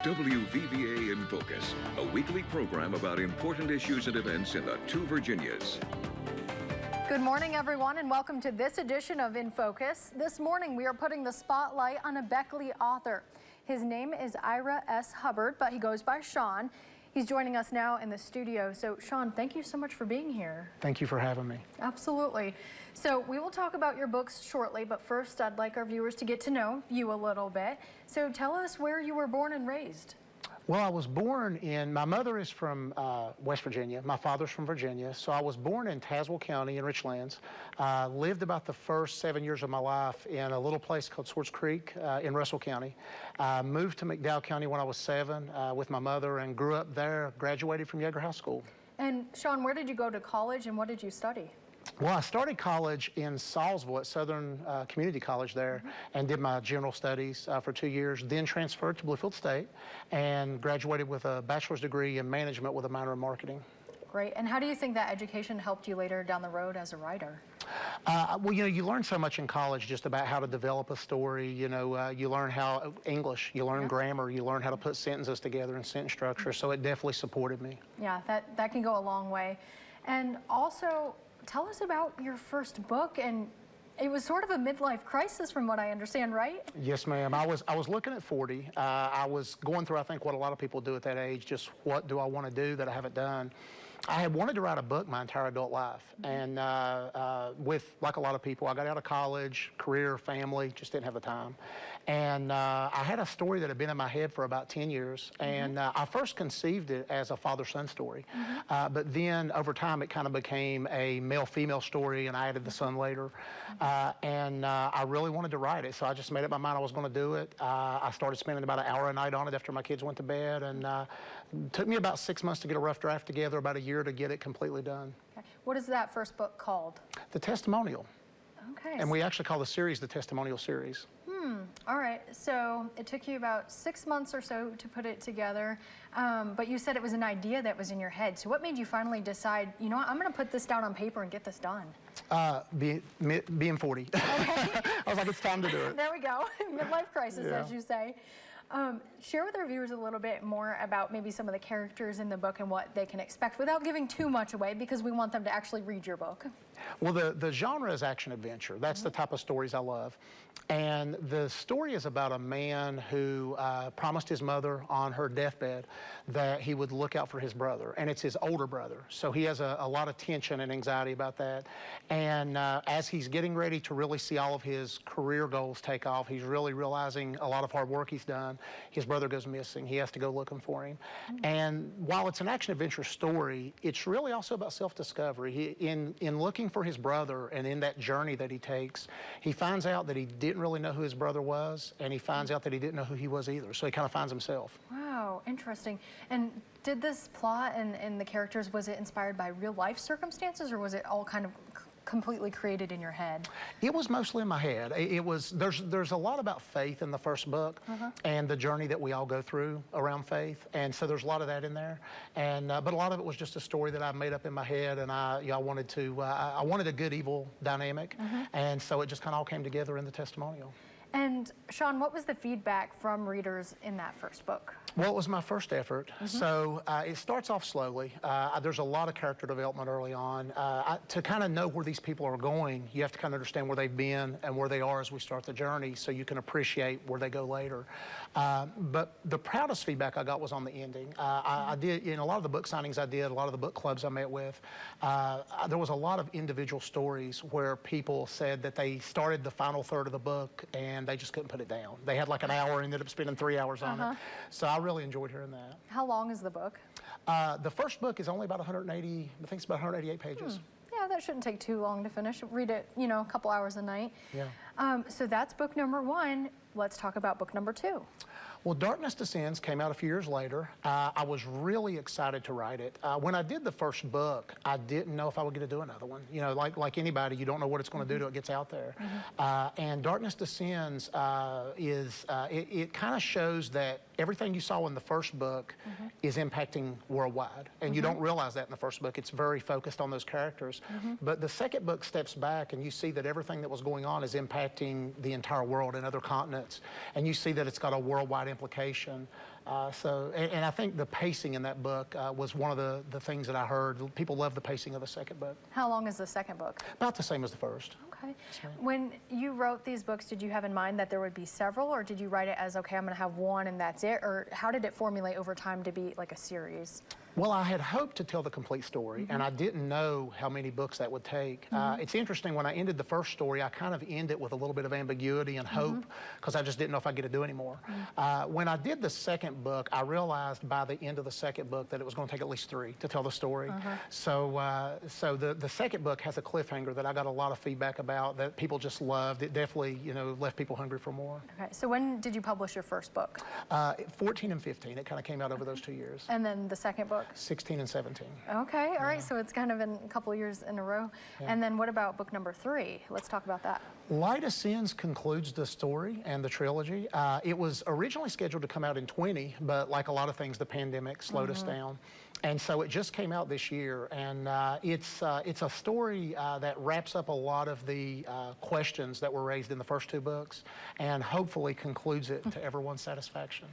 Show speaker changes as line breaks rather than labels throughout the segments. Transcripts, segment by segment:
WVVA in Focus, a weekly program about important issues and events in the two Virginias.
Good morning, everyone, and welcome to this edition of In Focus. This morning, we are putting the spotlight on a Beckley author. His name is Ira S. Hubbard, but he goes by Shaun. He's joining us now in the studio. So, Shaun, thank you so much for being here.
Thank you for having me.
Absolutely. So, we will talk about your books shortly, but first, I'd like our viewers to get to know you a little bit. So, tell us where you were born and raised.
Well, I was born in, my mother is from West Virginia. My father's from Virginia. So I was born in Tazewell County in Richlands. Lived about the first 7 years of my life in a little place called Swords Creek in Russell County. Moved to McDowell County when I was 7 with my mother and grew up there, graduated from Yeager High School. And
Shaun, where did you go to college and what did you study?
Well, I started college in Salisville at Southern Community College there and did my general studies for 2 years, then transferred to Bluefield State and graduated with a bachelor's degree in management with a minor in marketing.
Great. And how do you think that education helped you later down the road as a writer?
Well, you know, you learn so much in college just about how to develop a story. You know, you learn how English, you learn grammar, you learn how to put sentences together and sentence structure. So it definitely supported me.
Yeah, that can go a long way. And also, tell us about your first book, and it was sort of a midlife crisis from what I understand, right?
Yes, ma'am. I was looking at 40. I was going through, I think, what a lot of people do at that age, just what do I want to do that I haven't done. I had wanted to write a book my entire adult life, and with, like a lot of people, I got out of college, career, family, just didn't have the time. And I had a story that had been in my head for about 10 years, and I first conceived it as a father-son story, but then over time it kind of became a male-female story, and I added the son later, and I really wanted to write it, so I just made up my mind I was going to do it. I started spending about an hour a night on it after my kids went to bed, and it took me about 6 months to get a rough draft together, about a year to get it completely done.
Okay. What is that first book called?
The Testimonial.
Okay.
And we actually call the series the Testimonial series.
All right. So it took you about 6 months or so to put it together, but you said it was an idea that was in your head. So what made you finally decide, you know what, I'm going to put this down on paper and get this done?
Being 40. Okay. I was like, it's time to do it.
There we go. Midlife crisis, as you say. Share with our viewers a little bit more about maybe some of the characters in the book and what they can expect without giving too much away, because we want them to actually read your book.
Well, the genre is action-adventure. That's the type of stories I love. And the story is about a man who promised his mother on her deathbed that he would look out for his brother. And it's his older brother. So he has a lot of tension and anxiety about that. And as he's getting ready to really see all of his career goals take off, he's really realizing a lot of hard work he's done. His brother goes missing. He has to go looking for him. And while it's an action-adventure story, it's really also about self-discovery. In looking for his brother and in that journey that he takes, he finds out that he didn't really know who his brother was, and he finds out that he didn't know who he was either. So he kind of finds himself.
Wow, interesting. And did this plot and the characters, was it inspired by real life circumstances, or was it all kind of completely created in your head? It
was mostly in my head. It was, there's a lot about faith in the first book and the journey that we all go through around faith. And so there's a lot of that in there. And, but a lot of it was just a story that I made up in my head, and I wanted to, I wanted a good-evil dynamic. And so it just kind of all came together in the Testimonial.
And Shaun, what was the feedback from readers in that first book?
Well, it was my first effort, so it starts off slowly. There's a lot of character development early on. To kind of know where these people are going, you have to kind of understand where they've been and where they are as we start the journey, so you can appreciate where they go later. But the proudest feedback I got was on the ending. I did, in a lot of the book signings I did, a lot of the book clubs I met with, there was a lot of individual stories where people said that they started the final third of the book and they just couldn't put it down. They had like an hour and ended up spending 3 hours on it. So I really enjoyed hearing that.
How long is the book?
The first book is only about 180, I think it's about 188 pages.
Yeah, that shouldn't take too long to finish. Read it, you know, a couple hours a night.
Yeah.
So that's book number 1. Let's talk about book number 2.
Well, Darkness Descends came out a few years later. I was really excited to write it. When I did the first book, I didn't know if I would get to do another one. You know, like anybody, you don't know what it's going to do till it gets out there. And Darkness Descends it kind of shows that everything you saw in the first book is impacting worldwide. And you don't realize that in the first book. It's very focused on those characters. But the second book steps back and you see that everything that was going on is impacting the entire world and other continents. And you see that it's got a worldwide wide implication. And I think the pacing in that book was one of the things that I heard. People love the pacing of the second book.
How long is the second book?
About the same as the first.
Okay. When you wrote these books, did you have in mind that there would be several, or did you write it as, okay, I'm going to have one and that's it? Or how did it formulate over time to be like a series?
Well, I had hoped to tell the complete story, and I didn't know how many books that would take. It's interesting, when I ended the first story, I kind of ended with a little bit of ambiguity and hope, because I just didn't know if I'd get to do any more. When I did the second book, I realized by the end of the second book that it was going to take at least 3 to tell the story. So the second book has a cliffhanger that I got a lot of feedback about that people just loved. It definitely, you know, left people hungry for more.
Okay, so when did you publish your first book?
14 and 15. It kind of came out over those 2 years.
And then the second book?
16 and 17.
Okay, all right, so it's kind of in a couple of years in a row. And then what about book number 3? Let's talk about that.
Light of Sins concludes the story and the trilogy. It was originally scheduled to come out in 20, but like a lot of things, the pandemic slowed us down. And so it just came out this year, and it's a story that wraps up a lot of the questions that were raised in the first 2 books, and hopefully concludes it to everyone's satisfaction.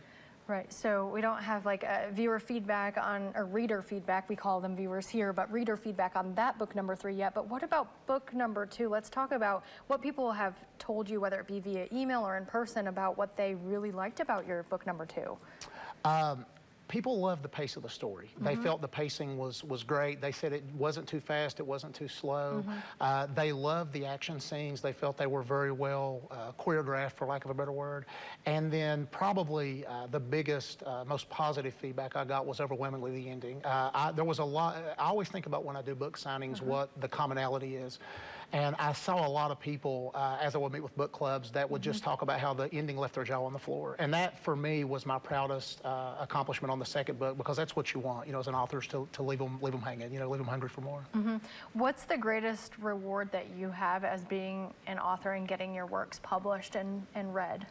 Right, so we don't have like a viewer feedback on, or reader feedback, we call them viewers here, but reader feedback on that book number 3 yet. But what about book number 2? Let's talk about what people have told you, whether it be via email or in person, about what they really liked about your book number 2.
People loved the pace of the story. They felt the pacing was great. They said it wasn't too fast, it wasn't too slow. They loved the action scenes. They felt they were very well choreographed, for lack of a better word. And then probably the biggest, most positive feedback I got was overwhelmingly the ending. There was a lot, I always think about when I do book signings what the commonality is. And I saw a lot of people, as I would meet with book clubs, that would just talk about how the ending left their jaw on the floor. And that, for me, was my proudest accomplishment on the second book, because that's what you want, you know, as an author, is to leave them hanging, you know, leave them hungry for more.
What's the greatest reward that you have as being an author and getting your works published and read?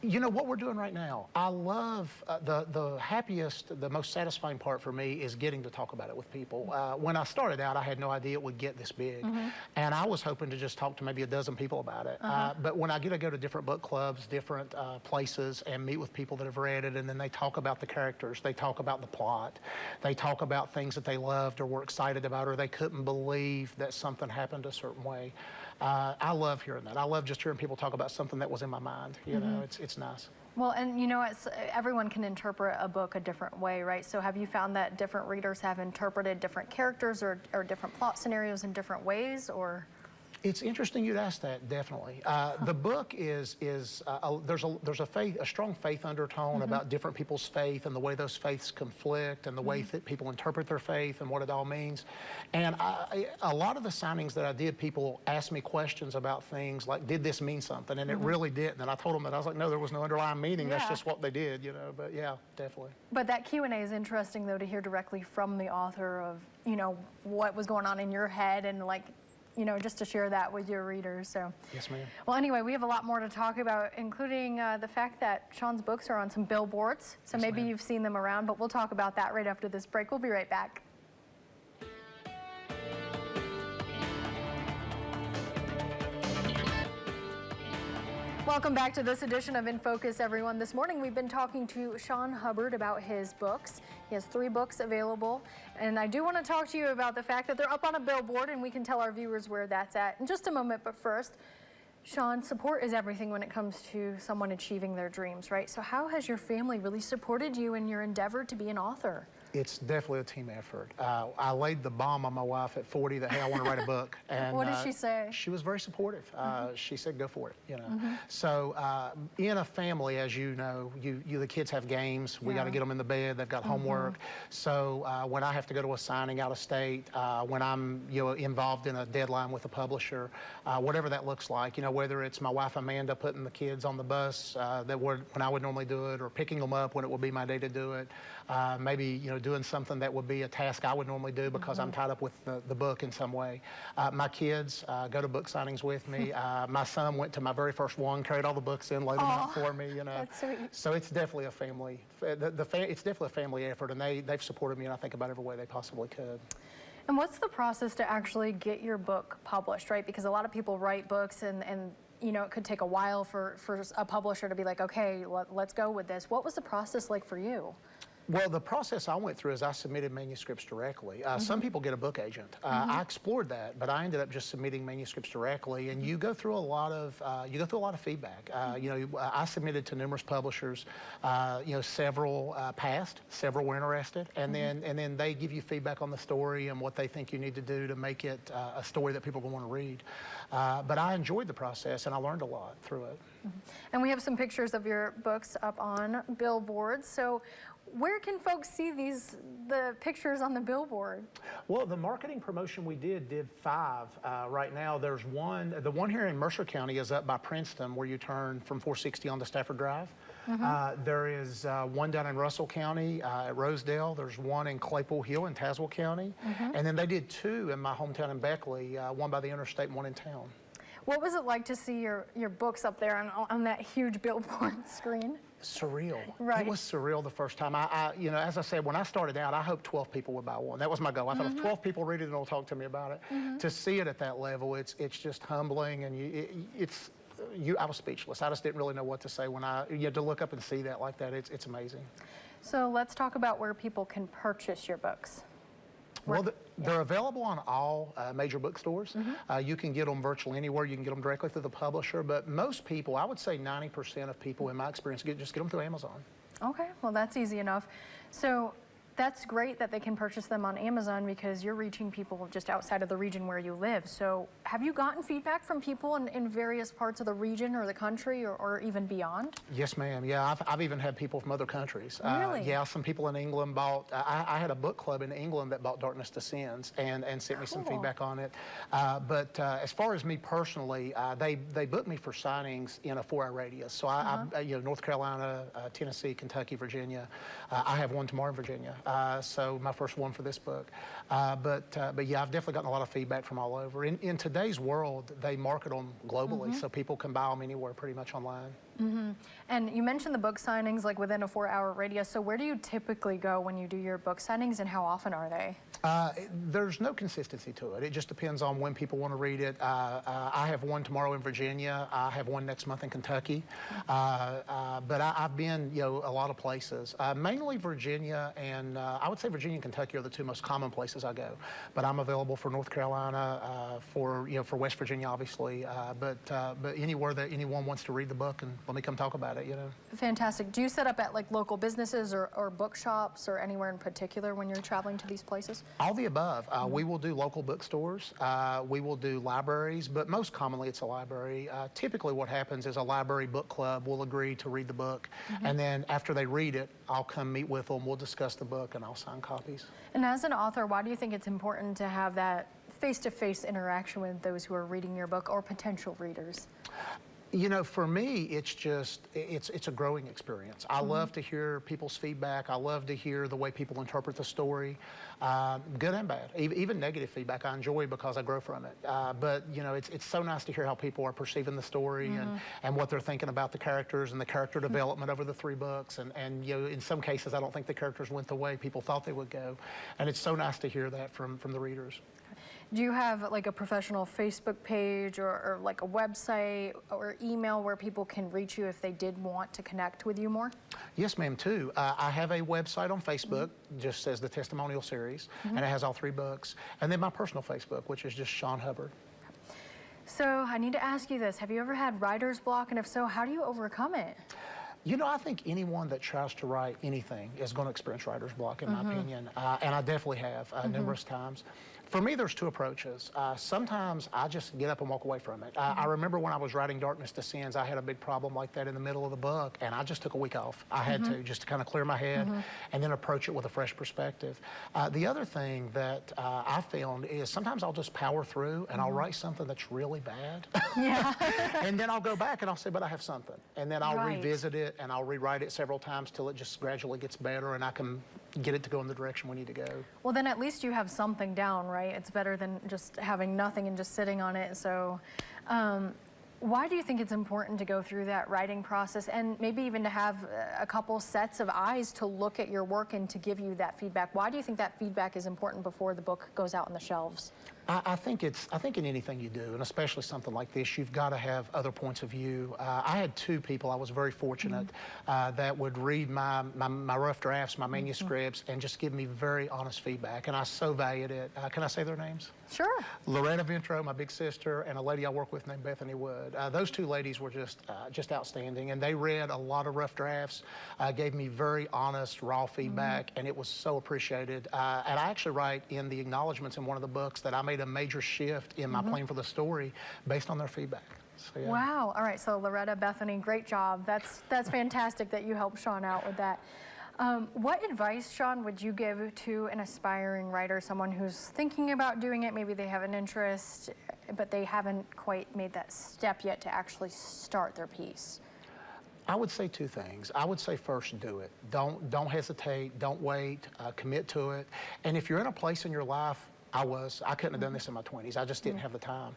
You know, what we're doing right now, I love the happiest, the most satisfying part for me is getting to talk about it with people. When I started out, I had no idea it would get this big. And I was hoping to just talk to maybe a dozen people about it. But when I get to go to different book clubs, different places, and meet with people that have read it, and then they talk about the characters, they talk about the plot, they talk about things that they loved or were excited about, or they couldn't believe that something happened a certain way. I love hearing that. I love just hearing people talk about something that was in my mind. You know, it's nice. Well,
and you know, everyone can interpret a book a different way, right? So have you found that different readers have interpreted different characters or different plot scenarios in different ways, or?
It's interesting you'd ask that, definitely. The book there's a strong faith undertone about different people's faith and the way those faiths conflict and the way that people interpret their faith and what it all means. And a lot of the signings that I did, people asked me questions about things like, did this mean something? And it really didn't. And I told them that. I was like, no, there was no underlying meaning. That's just what they did, you know. But yeah, definitely. But
that Q&A is interesting, though, to hear directly from the author of, you know, what was going on in your head, and like, you know, just to share that with your readers. So.
Yes, ma'am.
Well, anyway, we have a lot more to talk about, including the fact that Shaun's books are on some billboards. So maybe you've seen them around, but we'll talk about that right after this break. We'll be right back. Welcome back to this edition of In Focus, everyone. This morning we've been talking to Shaun Hubbard about his books. He has 3 books available, and I do want to talk to you about the fact that they're up on a billboard, and we can tell our viewers where that's at in just a moment. But first, Shaun, support is everything when it comes to someone achieving their dreams, right? So how has your family really supported you in your endeavor to be an author?
It's definitely a team effort. I laid the bomb on my wife at 40 that, hey, I want to write a book. And
what did she say?
She was very supportive. She said, go for it, you know. So in a family, as you know, the kids have games. We got to get them in the bed. They've got homework. So when I have to go to a signing out of state, when I'm, you know, involved in a deadline with a publisher, whatever that looks like, you know, whether it's my wife Amanda putting the kids on the bus when I would normally do it, or picking them up when it would be my day to do it, maybe, you know, doing something that would be a task I would normally do because I'm tied up with the book in some way. My kids go to book signings with me. My son went to my very first one, carried all the books in, laid them out for me, you know.
That's sweet. So
it's definitely a family. It's definitely a family effort, and they've supported me, and I think about every way they possibly could.
And what's the process to actually get your book published, right? Because a lot of people write books and you know, it could take a while for a publisher to be like, okay, let's go with this. What was the process like for you?
Well, the process I went through is I submitted manuscripts directly. Some people get a book agent. I explored that, but I ended up just submitting manuscripts directly. And you go through a lot of feedback. You know, I submitted to numerous publishers. You know, several passed, several were interested, and then they give you feedback on the story and what they think you need to do to make it a story that people will want to read. But I enjoyed the process, and I learned a lot through it.
And we have some pictures of your books up on billboards. So where can folks see the pictures on the billboard?
Well, the marketing promotion we did 5 right now. There's one, the one here in Mercer County is up by Princeton where you turn from 460 onto Stafford Drive. There is one down in Russell County at Rosedale. There's one in Claypool Hill in Tazewell County. And then they did 2 in my hometown in Beckley, one by the interstate and one in town.
What was it like to see your books up there on that huge billboard screen?
Surreal.
Right.
It was surreal the first time. You know, as I said, when I started out, I hoped 12 people would buy one. That was my goal. I thought if 12 people read it, they'll talk to me about it. To see it at that level, it's just humbling, and I was speechless. I just didn't really know what to say when you had to look up and see that like that. It's amazing.
So let's talk about where people can purchase your books.
Well, they're available on all major bookstores. You can get them virtually anywhere. You can get them directly through the publisher. But most people, I would say 90% of people, in my experience, just get them through Amazon.
Okay, well, that's easy enough. So that's great that they can purchase them on Amazon because you're reaching people just outside of the region where you live. So have you gotten feedback from people in various parts of the region or the country or even beyond?
Yes, ma'am. Yeah, I've even had people from other countries.
Really?
Yeah, some people in England bought, I had a book club in England that bought Darkness Descends and sent me some feedback on it. But as far as me personally, they booked me for signings in a 4-hour radius. So you know, North Carolina, Tennessee, Kentucky, Virginia. I have one tomorrow in Virginia. So my first one for this book. But yeah, I've definitely gotten a lot of feedback from all over. In today's world, they market them globally, so people can buy them anywhere pretty much online.
And you mentioned the book signings like within a 4-hour radius. So where do you typically go when you do your book signings, and how often are they?
There's no consistency to it. It just depends on when people want to read it. I have one tomorrow in Virginia. I have one next month in Kentucky. But I've been, you know, a lot of places. Mainly Virginia, and I would say Virginia and Kentucky are the 2 most common places I go. But I'm available for North Carolina, for West Virginia, obviously. But anywhere that anyone wants to read the book, and let me come talk about it, you know.
Fantastic. Do you set up at like local businesses or bookshops or anywhere in particular when you're traveling to these places?
All the above. We will do local bookstores. We will do libraries, but most commonly it's a library. Typically what happens is a library book club will agree to read the book, and then after they read it, I'll come meet with them, we'll discuss the book, and I'll sign copies.
And as an author, why do you think it's important to have that face-to-face interaction with those who are reading your book or potential readers?
You know, for me, it's just, it's a growing experience. I love to hear people's feedback. I love to hear the way people interpret the story, good and bad. Even negative feedback I enjoy because I grow from it. But, you know, it's so nice to hear how people are perceiving the story and what they're thinking about the characters and the character development over the 3 books. And, you know, in some cases, I don't think the characters went the way people thought they would go. And it's so nice to hear that from the readers.
Do you have like a professional Facebook page or like a website or email where people can reach you if they did want to connect with you more?
Yes, ma'am, too. I have a website on Facebook, just says the Testimonial series, and it has all 3 books. And then my personal Facebook, which is just Shaun Hubbard.
So I need to ask you this. Have you ever had writer's block? And if so, how do you overcome it?
You know, I think anyone that tries to write anything is going to experience writer's block, in my opinion. And I definitely have numerous times. For me, there's 2 approaches. Sometimes I just get up and walk away from it. I remember when I was writing Darkness Descends, I had a big problem like that in the middle of the book, and I just took a week off. I had to, just to kind of clear my head and then approach it with a fresh perspective. The other thing that I found is sometimes I'll just power through and I'll write something that's really bad. And then I'll go back and I'll say, but I have something. And then I'll revisit it and I'll rewrite it several times till it just gradually gets better and I can get it to go in the direction we need to go.
Well, then at least you have something down, right? It's better than just having nothing and just sitting on it. So why do you think it's important to go through that writing process and maybe even to have a couple sets of eyes to look at your work and to give you that feedback? Why do you think that feedback is important before the book goes out on the shelves?
I think in anything you do, and especially something like this, you've got to have other points of view. I had two people, I was very fortunate, that would read my rough drafts, my manuscripts, and just give me very honest feedback, and I so valued it. Can I say their names?
Sure.
Loretta Ventro, my big sister, and a lady I work with named Bethany Wood. Those two ladies were just outstanding, and they read a lot of rough drafts, gave me very honest, raw feedback, and it was so appreciated. And I actually write in the acknowledgments in one of the books that I made a major shift in my plan for the story based on their feedback. So, yeah.
Wow. All right. So Loretta, Bethany, great job. That's fantastic that you helped Shaun out with that. What advice, Shaun, would you give to an aspiring writer, someone who's thinking about doing it? Maybe they have an interest, but they haven't quite made that step yet to actually start their piece.
I would say two things. I would say first, do it. Don't hesitate. Don't wait. Commit to it. And if you're in a place in your life, I couldn't have done this in my 20s. I just didn't have the time.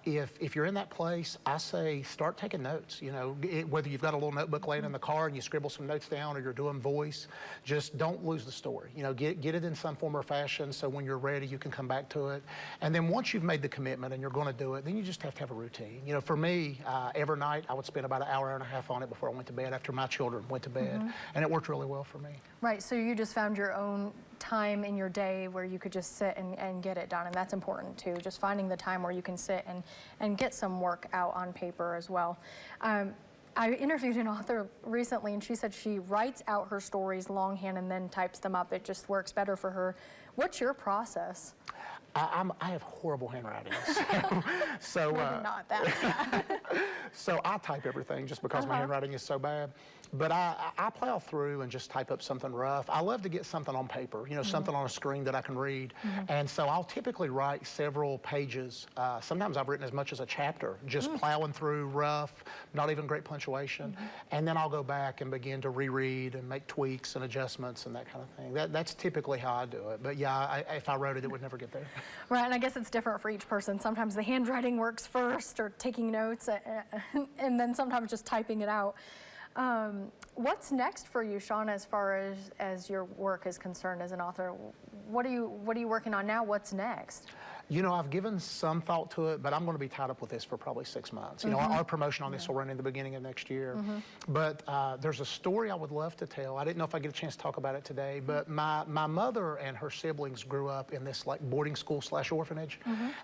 If you're in that place, I say start taking notes. You know, whether you've got a little notebook laying in the car and you scribble some notes down, or you're doing voice, just don't lose the story. You know, get it in some form or fashion so when you're ready, you can come back to it. And then once you've made the commitment and you're going to do it, then you just have to have a routine. You know, for me, every night I would spend about an hour and a half on it before I went to bed, after my children went to bed. And it worked really well for me.
Right. So you just found your own time in your day where you could just sit and get it done, and that's important too, just finding the time where you can sit and get some work out on paper as well. I interviewed an author recently, and she said she writes out her stories longhand and then types them up. It just works better for her. What's your process?
I have horrible handwriting, so
not that bad.
So I type everything just because my handwriting is so bad. But I plow through and just type up something rough. I love to get something on paper, you know, something on a screen that I can read. And so I'll typically write several pages. Sometimes I've written as much as a chapter, just plowing through rough, not even great punctuation. And then I'll go back and begin to reread and make tweaks and adjustments and that kind of thing. That's typically how I do it. But yeah, if I wrote it, it would never get there.
Right, and I guess it's different for each person. Sometimes the handwriting works first, or taking notes, and then sometimes just typing it out. What's next for you, Shaun, as far as your work is concerned as an author? What are you working on now? What's next?
You know, I've given some thought to it, but I'm going to be tied up with this for probably 6 months. You know, our promotion on this will run in the beginning of next year. But there's a story I would love to tell. I didn't know if I get a chance to talk about it today, but my mother and her siblings grew up in this like boarding school / orphanage,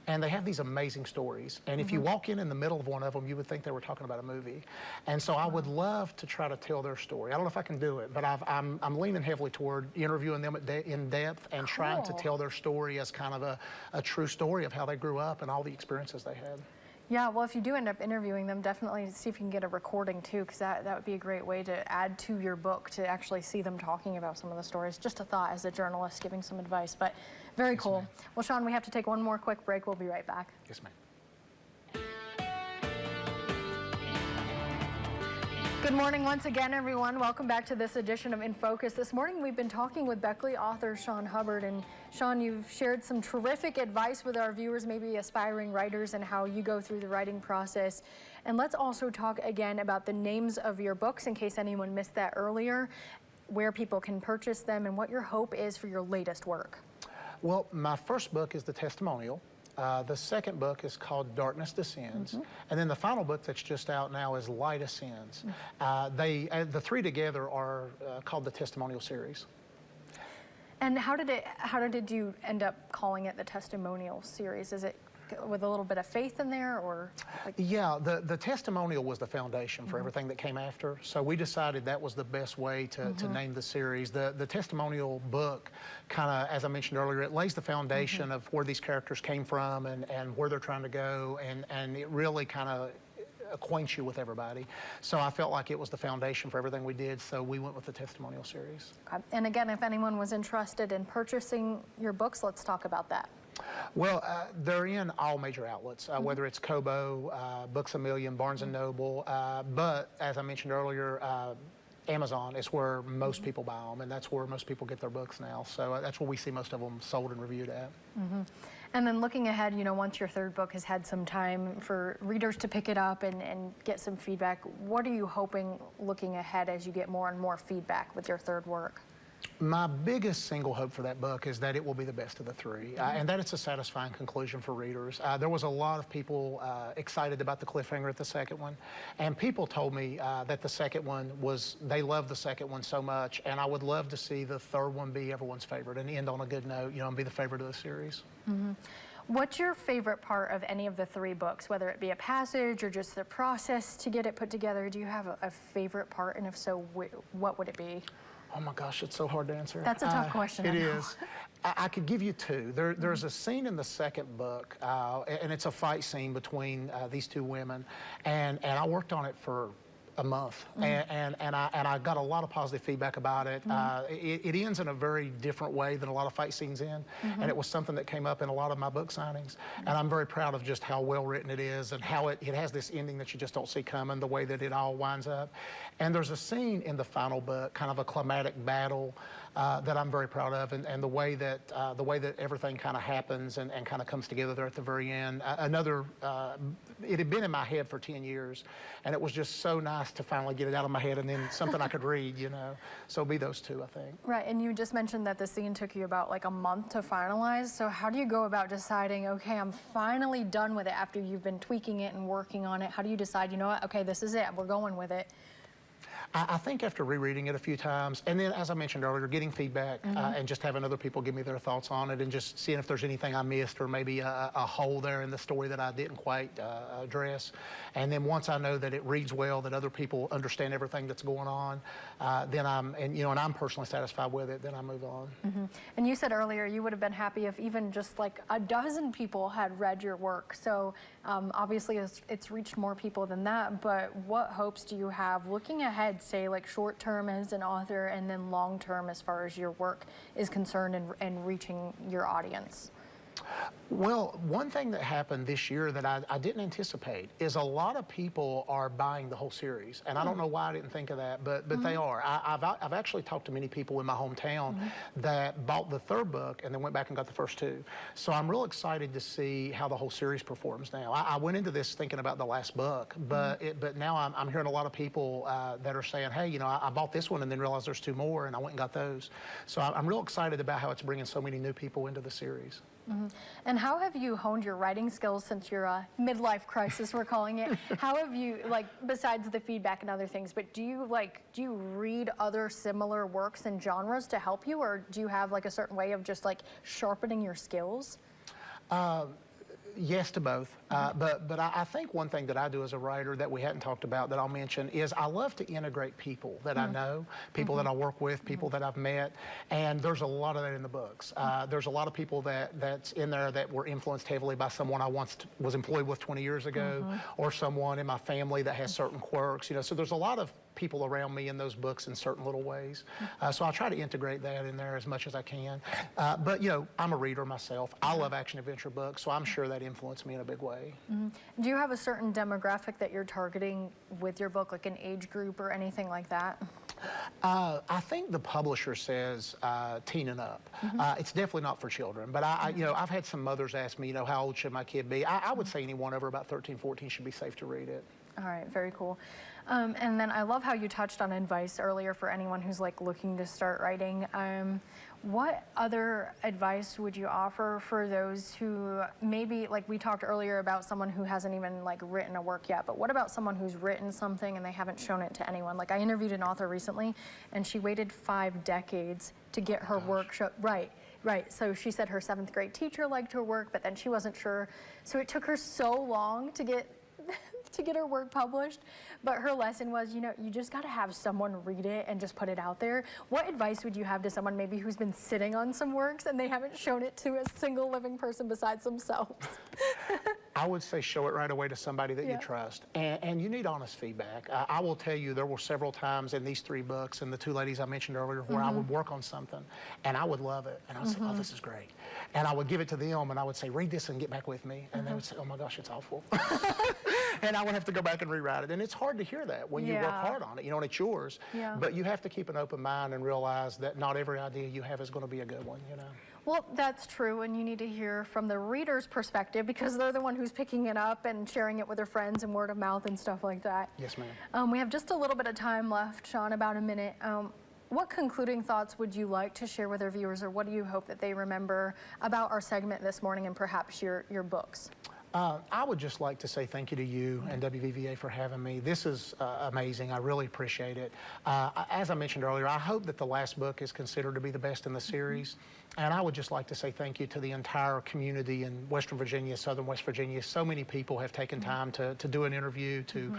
and they have these amazing stories. And if you walk in the middle of one of them, you would think they were talking about a movie. And so I would love to try to tell their story. I don't know if I can do it, but I'm leaning heavily toward interviewing them in depth and trying to tell their story as kind of a true story of how they grew up and all the experiences they had.
Yeah, well, if you do end up interviewing them, definitely see if you can get a recording too, because that would be a great way to add to your book, to actually see them talking about some of the stories. Just a thought as a journalist giving some advice, but very cool. Well, Shaun, we have to take one more quick break. We'll be right back.
Yes, ma'am.
Good morning once again, everyone. Welcome back to this edition of In Focus. This morning we've been talking with Beckley author Shaun Hubbard. And Shaun, you've shared some terrific advice with our viewers, maybe aspiring writers, and how you go through the writing process. And let's also talk again about the names of your books, in case anyone missed that earlier, where people can purchase them, and what your hope is for your latest work.
Well, my first book is The Testimonial. The second book is called Darkness Descends. And then the final book that's just out now is Light Ascends. The three together are called the Testimonial series.
And how did you end up calling it the Testimonial series? Is it with a little bit of faith in there, or?
Yeah, the Testimonial was the foundation for everything that came after. So we decided that was the best way to name the series. The Testimonial book kind of, as I mentioned earlier, it lays the foundation of where these characters came from and where they're trying to go, and it really kind of acquaints you with everybody. So I felt like it was the foundation for everything we did, so we went with the Testimonial series. Okay.
And again, if anyone was interested in purchasing your books, let's talk about that.
Well, they're in all major outlets, whether it's Kobo, Books A Million, Barnes & Noble, but as I mentioned earlier, Amazon is where most people buy them, and that's where most people get their books now. So that's where we see most of them sold and reviewed at.
And then looking ahead, you know, once your third book has had some time for readers to pick it up and get some feedback, what are you hoping looking ahead as you get more and more feedback with your third work?
My biggest single hope for that book is that it will be the best of the three, and that it's a satisfying conclusion for readers. There was a lot of people excited about the cliffhanger at the second one, and people told me that the second one they loved the second one so much, and I would love to see the third one be everyone's favorite and end on a good note, and be the favorite of the series.
What's your favorite part of any of the three books, whether it be a passage or just the process to get it put together? Do you have a favorite part, and if so, what would it be?
Oh my gosh, it's so hard to answer.
That's a tough question.
It is. I could give you two. There's a scene in the second book, and it's a fight scene between these two women, and I worked on it for a month, and I got a lot of positive feedback about it. It ends in a very different way than a lot of fight scenes end, and it was something that came up in a lot of my book signings, and I'm very proud of just how well written it is and how it has this ending that you just don't see coming, the way that it all winds up. And there's a scene in the final book, kind of a climatic battle, that I'm very proud of, and the way that everything kind of happens and kind of comes together there at the very end. It had been in my head for 10 years, and it was just so nice to finally get it out of my head and then something I could read, So it'll be those two, I think.
Right, and you just mentioned that the scene took you about like a month to finalize. So how do you go about deciding, okay, I'm finally done with it after you've been tweaking it and working on it? How do you decide, you know what, okay, this is it, we're going with it?
I think after rereading it a few times, and then, as I mentioned earlier, getting feedback and just having other people give me their thoughts on it and just seeing if there's anything I missed or maybe a hole there in the story that I didn't quite address. And then once I know that it reads well, that other people understand everything that's going on, then and I'm personally satisfied with it, then I move on.
And you said earlier you would have been happy if even just like a dozen people had read your work. So obviously it's reached more people than that, but what hopes do you have looking ahead, say like short term as an author and then long term as far as your work is concerned and reaching your audience?
Well, one thing that happened this year that I didn't anticipate is a lot of people are buying the whole series, and I don't know why I didn't think of that, but they are. I've actually talked to many people in my hometown that bought the third book and then went back and got the first two. So I'm real excited to see how the whole series performs now. I went into this thinking about the last book, but now I'm hearing a lot of people that are saying, hey, I bought this one and then realized there's two more, and I went and got those. So I'm real excited about how it's bringing so many new people into the series.
And how have you honed your writing skills since your midlife crisis, we're calling it? How have you, like, besides the feedback and other things, but do you read other similar works and genres to help you, or do you have like a certain way of just like sharpening your skills?
Yes to both, but I think one thing that I do as a writer that we hadn't talked about that I'll mention is I love to integrate people that I know, people that I work with, people that I've met, and there's a lot of that in the books. There's a lot of people that's in there that were influenced heavily by someone I once was employed with 20 years ago, or someone in my family that has certain quirks, so there's a lot of people around me in those books in certain little ways. So I try to integrate that in there as much as I can. But, I'm a reader myself. I love action-adventure books, so I'm sure that influenced me in a big way.
Do you have a certain demographic that you're targeting with your book, like an age group or anything like that?
I think the publisher says teen and up. It's definitely not for children, but I've had some mothers ask me, how old should my kid be? I would say anyone over about 13, 14 should be safe to read it.
All right, very cool. And then I love how you touched on advice earlier for anyone who's like looking to start writing. What other advice would you offer for those who maybe, like we talked earlier about someone who hasn't even like written a work yet, but what about someone who's written something and they haven't shown it to anyone? Like I interviewed an author recently and she waited 5 decades to get her work shown. Right. So she said her 7th grade teacher liked her work, but then she wasn't sure. So it took her so long to get her work published, but her lesson was, you just got to have someone read it and just put it out there. What advice would you have to someone maybe who's been sitting on some works and they haven't shown it to a single living person besides themselves?
I would say show it right away to somebody that you trust, and you need honest feedback. I will tell you there were several times in these 3 books and the 2 ladies I mentioned earlier where I would work on something and I would love it and I would say, oh, this is great, and I would give it to them and I would say, read this and get back with me, and they would say, oh my gosh, it's awful. And I would have to go back and rewrite it, and it's hard to hear that when you work hard on it, and it's yours, but you have to keep an open mind and realize that not every idea you have is going to be a good one,
Well, that's true, and you need to hear from the reader's perspective because they're the one who's picking it up and sharing it with their friends and word of mouth and stuff like that.
Yes, ma'am.
We have just a little bit of time left, Shaun, about a minute. what concluding thoughts would you like to share with our viewers, or what do you hope that they remember about our segment this morning and perhaps your books?
I would just like to say thank you to you and WVVA for having me. This is amazing. I really appreciate it. As I mentioned earlier, I hope that the last book is considered to be the best in the series. And I would just like to say thank you to the entire community in Western Virginia, Southern West Virginia. So many people have taken time to do an interview, to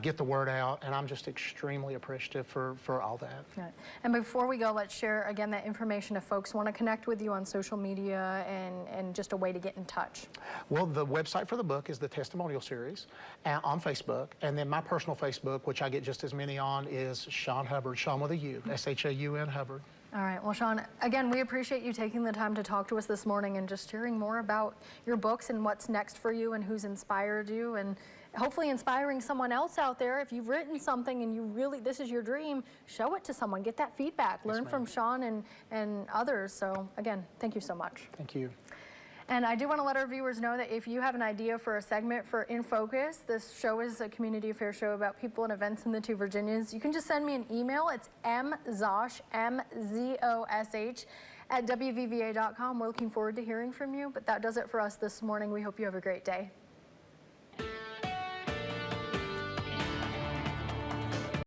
get the word out, and I'm just extremely appreciative for all that.
Right. And before we go, let's share again that information if folks want to connect with you on social media and just a way to get in touch.
Well, the website for the book is the Testimonial series on Facebook, and then my personal Facebook, which I get just as many on, is Shaun Hubbard, Shaun with a U, S-H-A-U-N Hubbard.
All right. Well, Shaun, again, we appreciate you taking the time to talk to us this morning and just sharing more about your books and what's next for you and who's inspired you, and hopefully inspiring someone else out there. If you've written something and you really, this is your dream, show it to someone, get that feedback, learn from Shaun and others. So again, thank you so much.
Thank you.
And I do want to let our viewers know that if you have an idea for a segment for In Focus, this show is a community affairs show about people and events in the two Virginias. You can just send me an email. It's mzosh, M-Z-O-S-H, @WVVA.com. We're looking forward to hearing from you. But that does it for us this morning. We hope you have a great day.